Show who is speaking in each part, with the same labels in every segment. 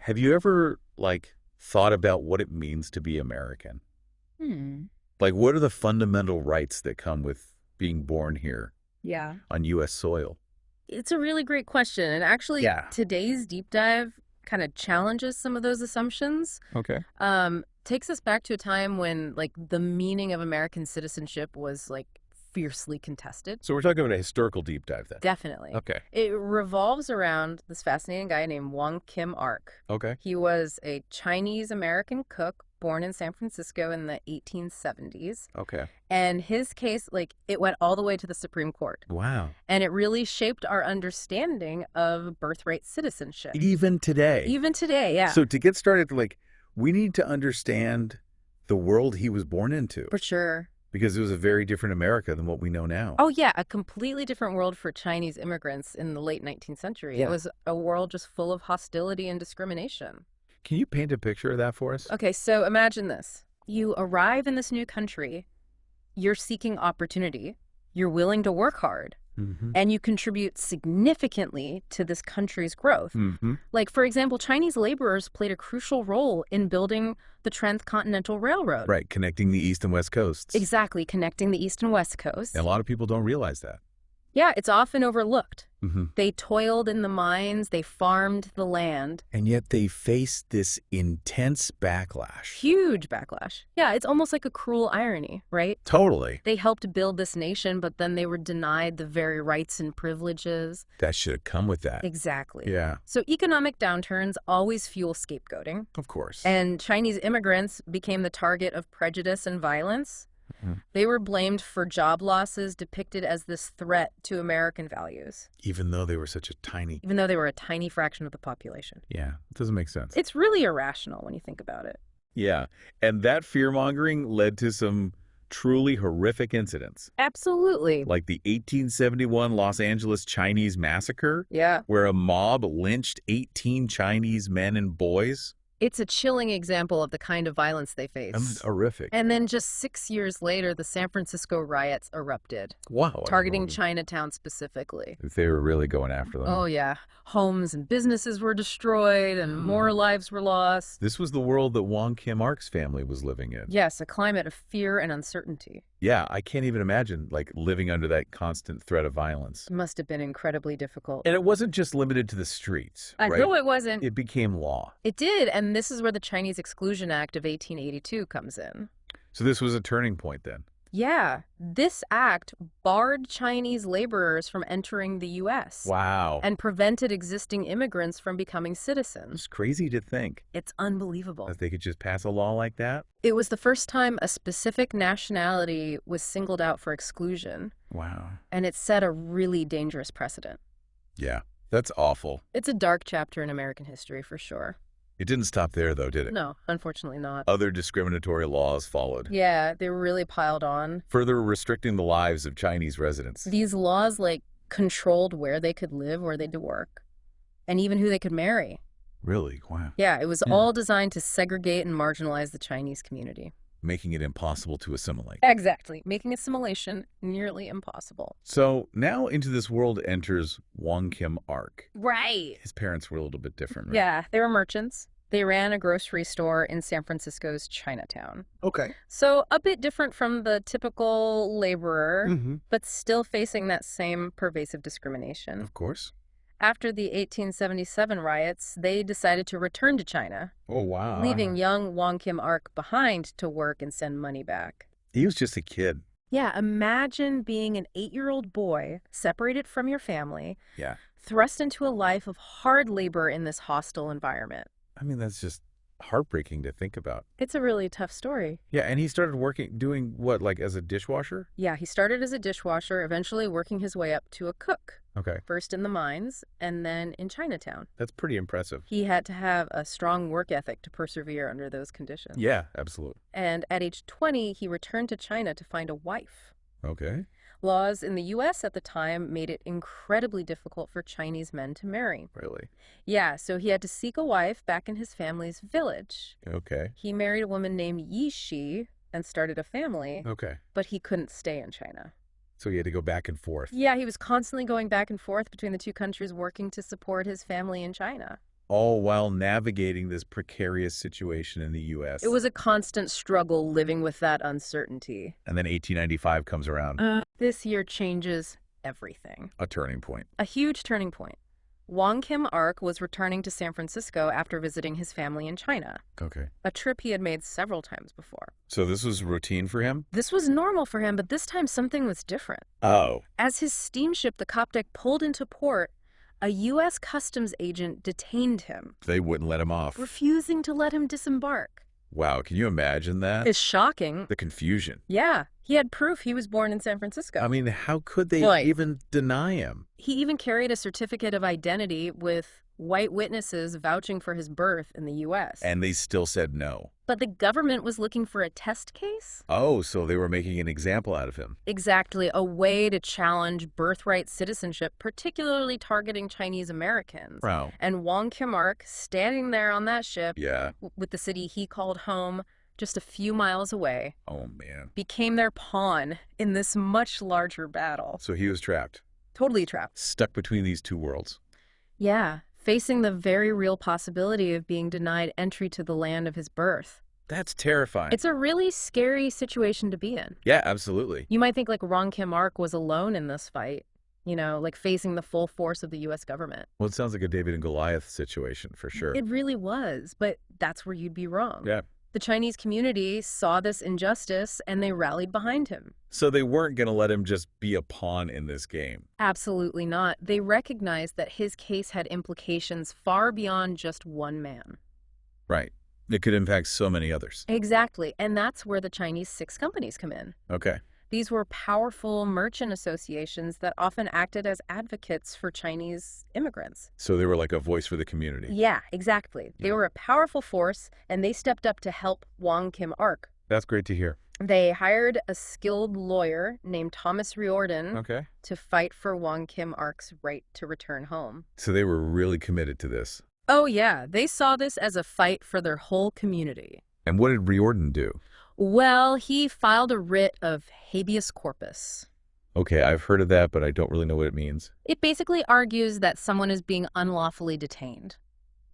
Speaker 1: Have you ever, like, thought about what it means to be American?
Speaker 2: Hmm.
Speaker 1: Like, what are the fundamental rights that come with being born here
Speaker 2: Yeah.
Speaker 1: on U.S. soil?
Speaker 2: It's a really great question. And actually,
Speaker 1: Yeah.
Speaker 2: today's deep dive kind of challenges some of those assumptions.
Speaker 1: Okay.
Speaker 2: Takes us back to a time when, like, the meaning of American citizenship was, like, fiercely contested.
Speaker 1: So we're talking about a historical deep dive then.
Speaker 2: Definitely.
Speaker 1: Okay.
Speaker 2: It revolves around this fascinating guy named Wong Kim Ark.
Speaker 1: Okay.
Speaker 2: He was a Chinese-American cook born in San Francisco in the 1870s.
Speaker 1: Okay.
Speaker 2: And his case, like, it went all the way to the Supreme Court.
Speaker 1: Wow.
Speaker 2: And it really shaped our understanding of birthright citizenship.
Speaker 1: Even today.
Speaker 2: Even today, yeah.
Speaker 1: So to get started, like, we need to understand the world he was born into.
Speaker 2: For sure.
Speaker 1: Because it was a very different America than what we know now.
Speaker 2: Oh, yeah, a completely different world for Chinese immigrants in the late 19th century.
Speaker 1: Yeah.
Speaker 2: It was a world just full of hostility and discrimination.
Speaker 1: Can you paint a picture of that for us?
Speaker 2: Okay, so imagine this. You arrive in this new country, you're seeking opportunity, you're willing to work hard,
Speaker 1: Mm-hmm.
Speaker 2: and you contribute significantly to this country's growth.
Speaker 1: Mm-hmm.
Speaker 2: Like, for example, Chinese laborers played a crucial role in building the Transcontinental Railroad.
Speaker 1: Right, connecting the East and West Coasts.
Speaker 2: Exactly, connecting the East and West Coast.
Speaker 1: And a lot of people don't realize that.
Speaker 2: Yeah, it's often overlooked.
Speaker 1: Mm-hmm.
Speaker 2: They toiled in the mines, they farmed the land.
Speaker 1: And yet they face this intense backlash.
Speaker 2: Huge backlash. Yeah, it's almost like a cruel irony, right?
Speaker 1: Totally.
Speaker 2: They helped build this nation, but then they were denied the very rights and privileges.
Speaker 1: That should have come with that.
Speaker 2: Exactly.
Speaker 1: Yeah,
Speaker 2: So economic downturns always fuel scapegoating.
Speaker 1: of course.
Speaker 2: And Chinese immigrants became the target of prejudice and violence.
Speaker 1: Mhm.
Speaker 2: They were blamed for job losses depicted as this threat to American values,
Speaker 1: Even though they were such a tiny...
Speaker 2: even though they were a tiny fraction of the population.
Speaker 1: Yeah, it doesn't make sense.
Speaker 2: It's really irrational when you think about it.
Speaker 1: Yeah, and that fear-mongering led to some truly horrific incidents,
Speaker 2: Absolutely.
Speaker 1: like the 1871 Los Angeles Chinese massacre,
Speaker 2: Yeah.
Speaker 1: where a mob lynched 18 Chinese men and boys.
Speaker 2: It's a chilling example of the kind of violence they face.
Speaker 1: Horrific.
Speaker 2: And then just 6 years later, the San Francisco riots erupted,
Speaker 1: Wow.
Speaker 2: targeting Chinatown specifically.
Speaker 1: They were really going after them.
Speaker 2: Oh, yeah. Homes and businesses were destroyed and more lives were lost.
Speaker 1: This was the world that Wong Kim Ark's family was living in.
Speaker 2: Yes, a climate of fear and uncertainty.
Speaker 1: Yeah, I can't even imagine, like, living under that constant threat of violence.
Speaker 2: It must have been incredibly difficult.
Speaker 1: And it wasn't just limited to the streets, right?
Speaker 2: No, it wasn't.
Speaker 1: It became law.
Speaker 2: It did, and this is where the Chinese Exclusion Act of 1882 comes in.
Speaker 1: So this was a turning point then.
Speaker 2: Yeah, this act barred Chinese laborers from entering the U.S.
Speaker 1: Wow.
Speaker 2: and prevented existing immigrants from becoming citizens.
Speaker 1: It's crazy to think
Speaker 2: It's unbelievable.
Speaker 1: that they could just pass a law like that.
Speaker 2: It was the first time a specific nationality was singled out for exclusion,
Speaker 1: Wow.
Speaker 2: and it set a really dangerous precedent.
Speaker 1: Yeah, that's awful.
Speaker 2: It's a dark chapter in American history for sure.
Speaker 1: It didn't stop there, though, did it?
Speaker 2: No, unfortunately not.
Speaker 1: Other discriminatory laws followed,
Speaker 2: Yeah, they were really piled on.
Speaker 1: further restricting the lives of Chinese residents.
Speaker 2: These laws, like, controlled where they could live, where they could work, and even who they could marry.
Speaker 1: Really? Wow.
Speaker 2: Yeah, it was
Speaker 1: Yeah.
Speaker 2: all designed to segregate and marginalize the Chinese community.
Speaker 1: Making it impossible to assimilate.
Speaker 2: Exactly, making assimilation nearly impossible.
Speaker 1: So now into this world enters Wong Kim Ark.
Speaker 2: Right.
Speaker 1: His parents were a little bit different, right?
Speaker 2: Yeah, they were merchants. They ran a grocery store in San Francisco's Chinatown.
Speaker 1: Okay.
Speaker 2: So a bit different from the typical laborer,
Speaker 1: Mm-hmm.
Speaker 2: but still facing that same pervasive discrimination.
Speaker 1: Of course.
Speaker 2: After the 1877 riots, they decided to return to China,
Speaker 1: Oh, wow.
Speaker 2: leaving young Wong Kim Ark behind to work and send money back.
Speaker 1: He was just a kid.
Speaker 2: Yeah, imagine being an 8-year-old boy, separated from your family,
Speaker 1: Yeah.
Speaker 2: thrust into a life of hard labor in this hostile environment.
Speaker 1: I mean, that's just heartbreaking to think about.
Speaker 2: It's a really tough story.
Speaker 1: Yeah, and he started doing what, like as a dishwasher?
Speaker 2: Yeah, he started as a dishwasher, eventually working his way up to a cook,
Speaker 1: Okay.
Speaker 2: first in the mines and then in Chinatown.
Speaker 1: That's pretty impressive.
Speaker 2: He had to have a strong work ethic to persevere under those conditions.
Speaker 1: Yeah, absolutely.
Speaker 2: And at age 20, he returned to China to find a wife.
Speaker 1: Okay.
Speaker 2: Laws in the U.S. at the time made it incredibly difficult for Chinese men to marry.
Speaker 1: Really?
Speaker 2: Yeah, so he had to seek a wife back in his family's village.
Speaker 1: Okay.
Speaker 2: He married a woman named Yi Shi and started a family,
Speaker 1: Okay.
Speaker 2: but he couldn't stay in China.
Speaker 1: So he had to go back and forth.
Speaker 2: Yeah, he was constantly going back and forth between the two countries, working to support his family in China.
Speaker 1: all while navigating this precarious situation in the U.S.
Speaker 2: It was a constant struggle living with that uncertainty.
Speaker 1: And then 1895 comes around.
Speaker 2: This year changes everything.
Speaker 1: A turning point.
Speaker 2: A huge turning point. Wong Kim Ark was returning to San Francisco after visiting his family in China,
Speaker 1: Okay.
Speaker 2: a trip he had made several times before.
Speaker 1: So this was routine for him?
Speaker 2: This was normal for him, but this time something was different.
Speaker 1: Oh.
Speaker 2: As his steamship, the Coptic, pulled into port, a U.S. customs agent detained him,
Speaker 1: They wouldn't let him off.
Speaker 2: refusing to let him disembark.
Speaker 1: Wow, can you imagine that?
Speaker 2: It's shocking.
Speaker 1: The confusion.
Speaker 2: Yeah, he had proof he was born in San Francisco.
Speaker 1: I mean, how could they
Speaker 2: Right.
Speaker 1: even deny him?
Speaker 2: He even carried a certificate of identity with white witnesses vouching for his birth in the U.S.
Speaker 1: And they still said no.
Speaker 2: But the government was looking for a test case?
Speaker 1: Oh, so they were making an example out of him.
Speaker 2: Exactly, a way to challenge birthright citizenship, particularly targeting Chinese Americans.
Speaker 1: Wow.
Speaker 2: And Wong Kim Ark, standing there on that ship
Speaker 1: Yeah.
Speaker 2: with the city he called home just a few miles away,
Speaker 1: Oh, man.
Speaker 2: became their pawn in this much larger battle.
Speaker 1: So he was trapped.
Speaker 2: Totally trapped.
Speaker 1: Stuck between these two worlds.
Speaker 2: Yeah, facing the very real possibility of being denied entry to the land of his birth.
Speaker 1: That's terrifying.
Speaker 2: It's a really scary situation to be in.
Speaker 1: Yeah, absolutely.
Speaker 2: You might think like Wong Kim Ark was alone in this fight, like facing the full force of the U.S. government.
Speaker 1: Well, it sounds like a David and Goliath situation for sure.
Speaker 2: It really was, but that's where you'd be wrong.
Speaker 1: Yeah.
Speaker 2: The Chinese community saw this injustice and they rallied behind him.
Speaker 1: So they weren't going to let him just be a pawn in this game.
Speaker 2: Absolutely not. They recognized that his case had implications far beyond just one man.
Speaker 1: Right. It could impact so many others.
Speaker 2: Exactly. And that's where the Chinese Six Companies come in.
Speaker 1: Okay.
Speaker 2: These were powerful merchant associations that often acted as advocates for Chinese immigrants.
Speaker 1: So they were like a voice for the community.
Speaker 2: Yeah, exactly. They
Speaker 1: Yeah.
Speaker 2: were a powerful force, and they stepped up to help Wong Kim Ark.
Speaker 1: That's great to hear.
Speaker 2: They hired a skilled lawyer named Thomas Riordan
Speaker 1: Okay.
Speaker 2: to fight for Wong Kim Ark's right to return home.
Speaker 1: So they were really committed to this.
Speaker 2: Oh, yeah. They saw this as a fight for their whole community.
Speaker 1: And what did Riordan do?
Speaker 2: Well, he filed a writ of habeas corpus.
Speaker 1: Okay, I've heard of that, but I don't really know what it means.
Speaker 2: It basically argues that someone is being unlawfully detained.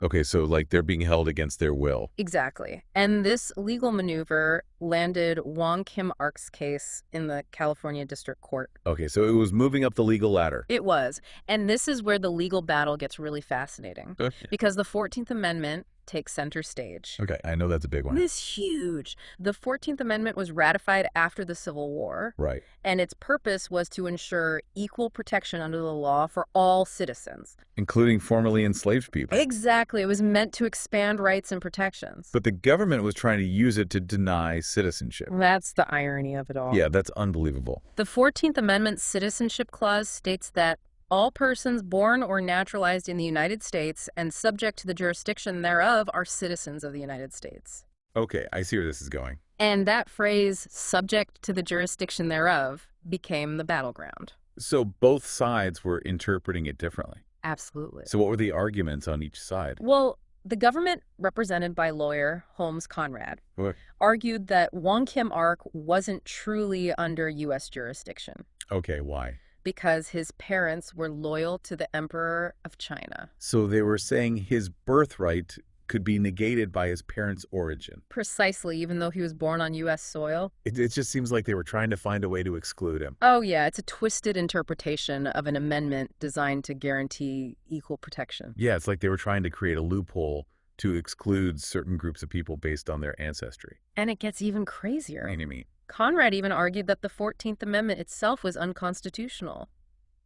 Speaker 1: Okay, so like they're being held against their will.
Speaker 2: Exactly. And this legal maneuver landed Wong Kim Ark's case in the California District Court.
Speaker 1: Okay, so it was moving up the legal ladder.
Speaker 2: It was. And this is where the legal battle gets really fascinating.
Speaker 1: Okay.
Speaker 2: Because the 14th Amendment takes center stage.
Speaker 1: Okay, I know that's a big one.
Speaker 2: This is huge. The 14th Amendment was ratified after the Civil War,
Speaker 1: Right.
Speaker 2: and its purpose was to ensure equal protection under the law for all citizens.
Speaker 1: Including formerly enslaved people.
Speaker 2: Exactly. It was meant to expand rights and protections.
Speaker 1: But the government was trying to use it to deny citizenship.
Speaker 2: That's the irony of it all.
Speaker 1: Yeah, that's unbelievable.
Speaker 2: The 14th Amendment Citizenship Clause states that all persons born or naturalized in the United States and subject to the jurisdiction thereof are citizens of the United States.
Speaker 1: Okay, I see where this is going.
Speaker 2: And that phrase, subject to the jurisdiction thereof, became the battleground.
Speaker 1: So both sides were interpreting it differently.
Speaker 2: Absolutely.
Speaker 1: So what were the arguments on each side?
Speaker 2: Well, the government, represented by lawyer Holmes Conrad,
Speaker 1: What?
Speaker 2: argued that Wong Kim Ark wasn't truly under U.S. jurisdiction
Speaker 1: Okay, why?
Speaker 2: because his parents were loyal to the Emperor of China.
Speaker 1: So they were saying his birthright could be negated by his parents' origin.
Speaker 2: Precisely, even though he was born on U.S. soil.
Speaker 1: It just seems like they were trying to find a way to exclude him.
Speaker 2: Oh, yeah, it's a twisted interpretation of an amendment designed to guarantee equal protection.
Speaker 1: Yeah, it's like they were trying to create a loophole to exclude certain groups of people based on their ancestry.
Speaker 2: And it gets even crazier.
Speaker 1: What do you mean?
Speaker 2: Conrad even argued that the 14th Amendment itself was unconstitutional.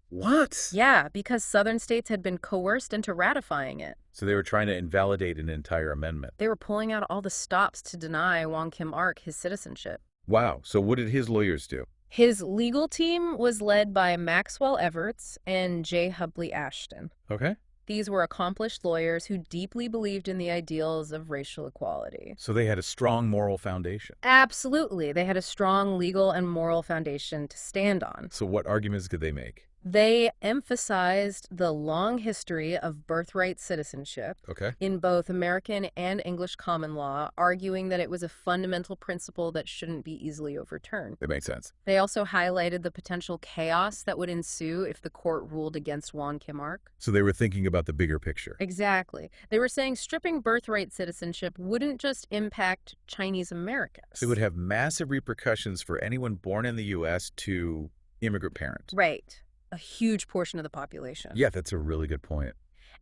Speaker 1: What?
Speaker 2: Yeah, because southern states had been coerced into ratifying it.
Speaker 1: So they were trying to invalidate an entire amendment.
Speaker 2: They were pulling out all the stops to deny Wong Kim Ark his citizenship.
Speaker 1: Wow. So what did his lawyers do?
Speaker 2: His legal team was led by Maxwell Everts and J. Hubley Ashton.
Speaker 1: Okay.
Speaker 2: These were accomplished lawyers who deeply believed in the ideals of racial equality.
Speaker 1: So they had a strong moral foundation.
Speaker 2: Absolutely. They had a strong legal and moral foundation to stand on.
Speaker 1: So what arguments could they make?
Speaker 2: They emphasized the long history of birthright citizenship
Speaker 1: Okay.
Speaker 2: in both American and English common law, arguing that it was a fundamental principle that shouldn't be easily overturned.
Speaker 1: That makes sense.
Speaker 2: They also highlighted the potential chaos that would ensue if the court ruled against Wong Kim-ark.
Speaker 1: So they were thinking about the bigger picture.
Speaker 2: Exactly. They were saying stripping birthright citizenship wouldn't just impact Chinese Americans.
Speaker 1: So it would have massive repercussions for anyone born in the U.S. to immigrant parents.
Speaker 2: Right. A huge portion of the population.
Speaker 1: Yeah, that's a really good point.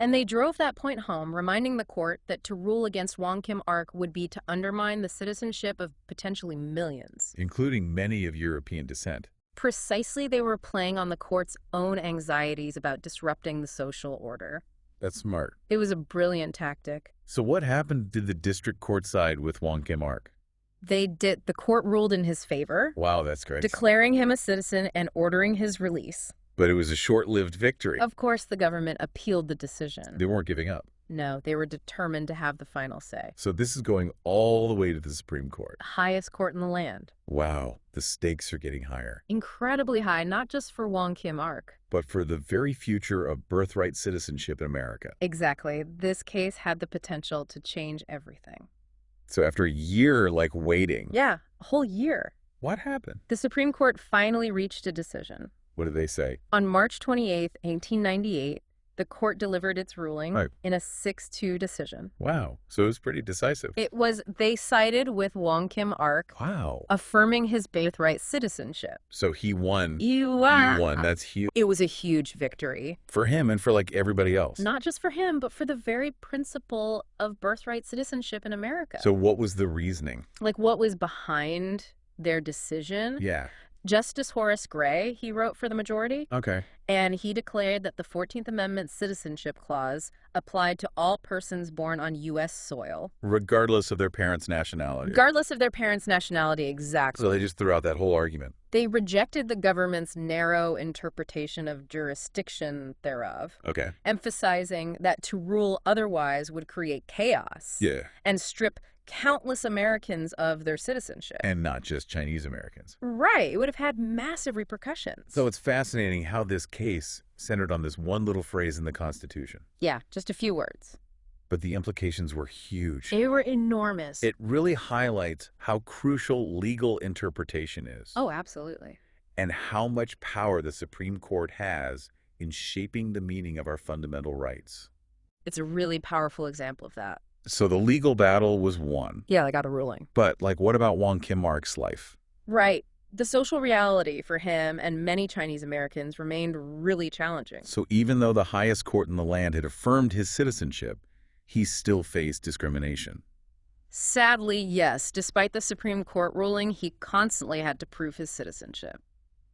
Speaker 2: And they drove that point home, reminding the court that to rule against Wong Kim-ark would be to undermine the citizenship of potentially millions.
Speaker 1: Including many of European descent.
Speaker 2: Precisely, they were playing on the court's own anxieties about disrupting the social order.
Speaker 1: That's smart.
Speaker 2: It was a brilliant tactic.
Speaker 1: So what happened to the district court side with Wong Kim-ark?
Speaker 2: The court ruled in his favor,
Speaker 1: Wow, that's great.
Speaker 2: declaring him a citizen and ordering his release.
Speaker 1: But it was a short-lived victory.
Speaker 2: Of course, the government appealed the decision.
Speaker 1: They weren't giving up.
Speaker 2: No, they were determined to have the final say.
Speaker 1: So this is going all the way to the Supreme Court.
Speaker 2: Highest court in the land.
Speaker 1: Wow, the stakes are getting higher.
Speaker 2: Incredibly high, not just for Wong Kim-ark.
Speaker 1: But for the very future of birthright citizenship in America.
Speaker 2: Exactly. This case had the potential to change everything.
Speaker 1: So after a year, waiting.
Speaker 2: Yeah, a whole year.
Speaker 1: What happened?
Speaker 2: The Supreme Court finally reached a decision.
Speaker 1: What did they say?
Speaker 2: On March 28, 1898, the court delivered its ruling
Speaker 1: Right.
Speaker 2: in a 6-2 decision.
Speaker 1: Wow, so it was pretty decisive.
Speaker 2: They sided with Wong Kim-ark,
Speaker 1: Wow.
Speaker 2: affirming his birthright citizenship.
Speaker 1: So he won.
Speaker 2: You
Speaker 1: You won. That's huge.
Speaker 2: It was a huge victory.
Speaker 1: For him and for everybody else.
Speaker 2: Not just for him, but for the very principle of birthright citizenship in America.
Speaker 1: So what was the reasoning?
Speaker 2: What was behind their decision?
Speaker 1: Yeah.
Speaker 2: Justice Horace Gray, he wrote for the majority,
Speaker 1: Okay.
Speaker 2: and he declared that the 14th Amendment Citizenship Clause applied to all persons born on U.S. soil,
Speaker 1: Regardless of their parents' nationality.
Speaker 2: regardless of their parents' nationality. Exactly.
Speaker 1: So they just threw out that whole argument.
Speaker 2: They rejected the government's narrow interpretation of jurisdiction thereof,
Speaker 1: Okay.
Speaker 2: emphasizing that to rule otherwise would create chaos
Speaker 1: Yeah.
Speaker 2: and strip countless Americans of their citizenship.
Speaker 1: And not just Chinese Americans.
Speaker 2: Right. It would have had massive repercussions.
Speaker 1: So it's fascinating how this case centered on this one little phrase in the Constitution.
Speaker 2: Yeah, just a few words.
Speaker 1: But the implications were huge.
Speaker 2: They were enormous.
Speaker 1: It really highlights how crucial legal interpretation is.
Speaker 2: Oh, absolutely.
Speaker 1: And how much power the Supreme Court has in shaping the meaning of our fundamental rights.
Speaker 2: It's a really powerful example of that.
Speaker 1: So the legal battle was won.
Speaker 2: Yeah, they got a ruling.
Speaker 1: But, what about Wong Kim-ark's life?
Speaker 2: Right. The social reality for him and many Chinese Americans remained really challenging.
Speaker 1: So even though the highest court in the land had affirmed his citizenship, he still faced discrimination.
Speaker 2: Sadly, yes. Despite the Supreme Court ruling, he constantly had to prove his citizenship.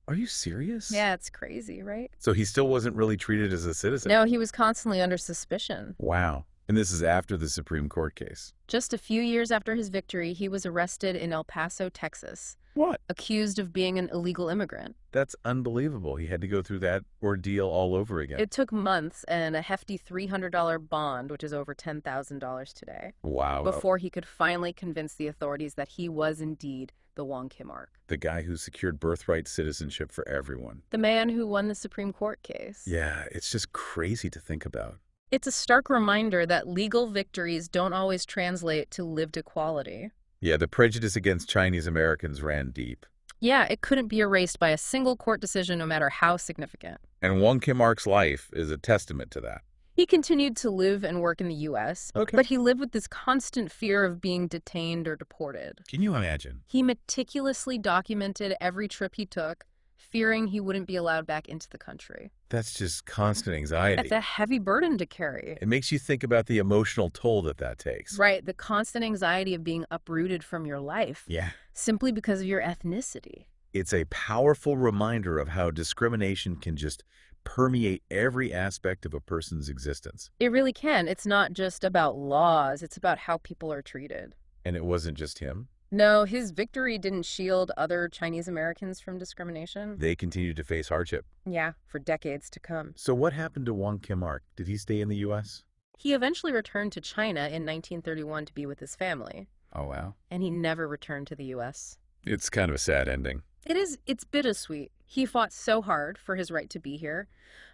Speaker 1: Are you serious?
Speaker 2: Yeah, it's crazy, right?
Speaker 1: So he still wasn't really treated as a citizen?
Speaker 2: No, he was constantly under suspicion.
Speaker 1: Wow. And this is after the Supreme Court case.
Speaker 2: Just a few years after his victory, he was arrested in El Paso, Texas,
Speaker 1: What?
Speaker 2: accused of being an illegal immigrant.
Speaker 1: That's unbelievable. He had to go through that ordeal all over again.
Speaker 2: It took months and a hefty $300 bond, which is over $10,000 today,
Speaker 1: Wow.
Speaker 2: before he could finally convince the authorities that he was indeed the Wong Kim-ark,
Speaker 1: The guy who secured birthright citizenship for everyone.
Speaker 2: the man who won the Supreme Court case.
Speaker 1: Yeah, it's just crazy to think about.
Speaker 2: It's a stark reminder that legal victories don't always translate to lived equality.
Speaker 1: Yeah, the prejudice against Chinese Americans ran deep.
Speaker 2: Yeah, it couldn't be erased by a single court decision, no matter how significant.
Speaker 1: And Wong Kim-ark's life is a testament to that.
Speaker 2: He continued to live and work in the U.S.,
Speaker 1: Okay.
Speaker 2: but he lived with this constant fear of being detained or deported.
Speaker 1: Can you imagine?
Speaker 2: He meticulously documented every trip he took, fearing he wouldn't be allowed back into the country.
Speaker 1: That's just constant anxiety.
Speaker 2: That's a heavy burden to carry.
Speaker 1: It makes you think about the emotional toll that takes.
Speaker 2: Right, the constant anxiety of being uprooted from your life,
Speaker 1: Yeah.
Speaker 2: simply because of your ethnicity.
Speaker 1: It's a powerful reminder of how discrimination can just permeate every aspect of a person's existence.
Speaker 2: It really can. It's not just about laws, it's about how people are treated.
Speaker 1: And it wasn't just him.
Speaker 2: No, his victory didn't shield other Chinese Americans from discrimination.
Speaker 1: They continued to face hardship.
Speaker 2: Yeah, for decades to come.
Speaker 1: So what happened to Wong Kim-ark? Did he stay in the U.S.?
Speaker 2: He eventually returned to China in 1931 to be with his family,
Speaker 1: Oh, wow.
Speaker 2: and he never returned to the U.S.
Speaker 1: It's kind of a sad ending.
Speaker 2: It's bittersweet. He fought so hard for his right to be here,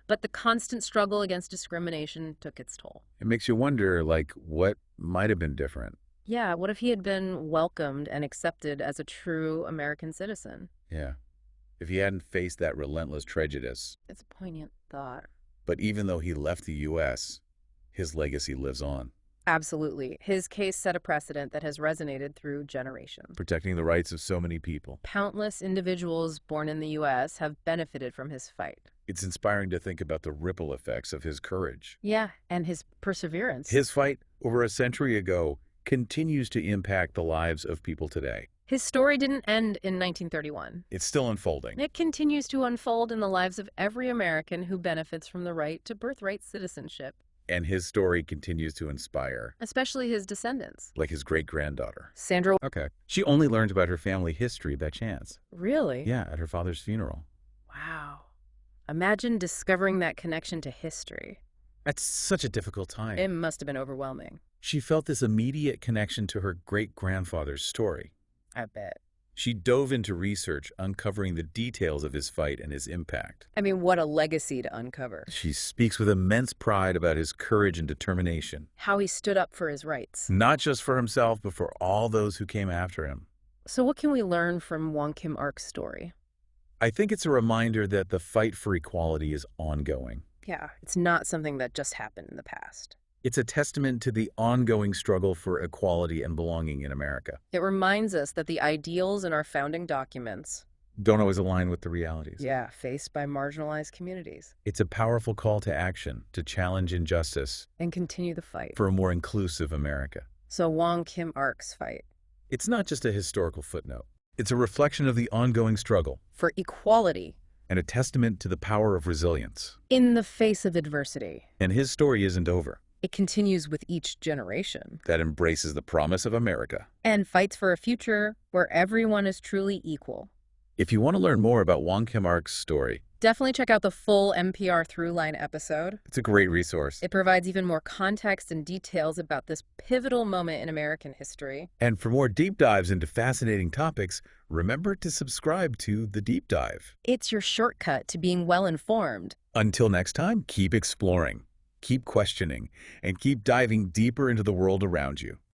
Speaker 2: but the constant struggle against discrimination took its toll.
Speaker 1: It makes you wonder, like, what might have been different?
Speaker 2: Yeah, what if he had been welcomed and accepted as a true American citizen?
Speaker 1: Yeah. If he hadn't faced that relentless prejudice.
Speaker 2: It's a poignant thought.
Speaker 1: But even though he left the U.S., his legacy lives on,
Speaker 2: Absolutely. His case set a precedent that has resonated through generations.
Speaker 1: protecting the rights of so many people.
Speaker 2: Countless individuals born in the U.S. have benefited from his fight.
Speaker 1: It's inspiring to think about the ripple effects of his courage.
Speaker 2: Yeah, and his perseverance.
Speaker 1: His fight over a century ago continues to impact the lives of people today.
Speaker 2: His story didn't end in 1931.
Speaker 1: It's still unfolding.
Speaker 2: It continues to unfold in the lives of every American who benefits from the right to birthright citizenship,
Speaker 1: And his story continues to inspire,
Speaker 2: especially his descendants.
Speaker 1: like his great-granddaughter.
Speaker 2: Sandra,
Speaker 1: Okay. She only learned about her family history by chance.
Speaker 2: really?
Speaker 1: Yeah, at her father's funeral.
Speaker 2: Wow. Imagine discovering that connection to history.
Speaker 1: That's such a difficult time.
Speaker 2: It must have been overwhelming.
Speaker 1: She felt this immediate connection to her great-grandfather's story.
Speaker 2: I bet.
Speaker 1: She dove into research, uncovering the details of his fight and his impact.
Speaker 2: I mean, what a legacy to uncover.
Speaker 1: She speaks with immense pride about his courage and determination,
Speaker 2: How he stood up for his rights.
Speaker 1: not just for himself, but for all those who came after him.
Speaker 2: So what can we learn from Wong Kim Ark's story?
Speaker 1: I think it's a reminder that the fight for equality is ongoing.
Speaker 2: Yeah, it's not something that just happened in the past.
Speaker 1: It's a testament to the ongoing struggle for equality and belonging in America.
Speaker 2: It reminds us that the ideals in our founding documents,
Speaker 1: Don't always align with the realities.
Speaker 2: faced by marginalized communities,
Speaker 1: It's a powerful call to action to challenge injustice
Speaker 2: and continue the fight.
Speaker 1: for a more inclusive America.
Speaker 2: So Wong Kim Ark's fight
Speaker 1: It's not just a historical footnote. It's a reflection of the ongoing struggle
Speaker 2: for equality
Speaker 1: and a testament to the power of resilience.
Speaker 2: in the face of adversity.
Speaker 1: And his story isn't over.
Speaker 2: It continues with each generation
Speaker 1: That embraces the promise of America.
Speaker 2: and fights for a future where everyone is truly equal.
Speaker 1: If you want to learn more about Wong Kim Ark's story,
Speaker 2: Definitely check out the full NPR Throughline episode.
Speaker 1: it's a great resource.
Speaker 2: It provides even more context and details about this pivotal moment in American history.
Speaker 1: And for more deep dives into fascinating topics, remember to subscribe to The Deep Dive.
Speaker 2: It's your shortcut to being well-informed.
Speaker 1: Until next time, keep exploring, keep questioning, and keep diving deeper into the world around you.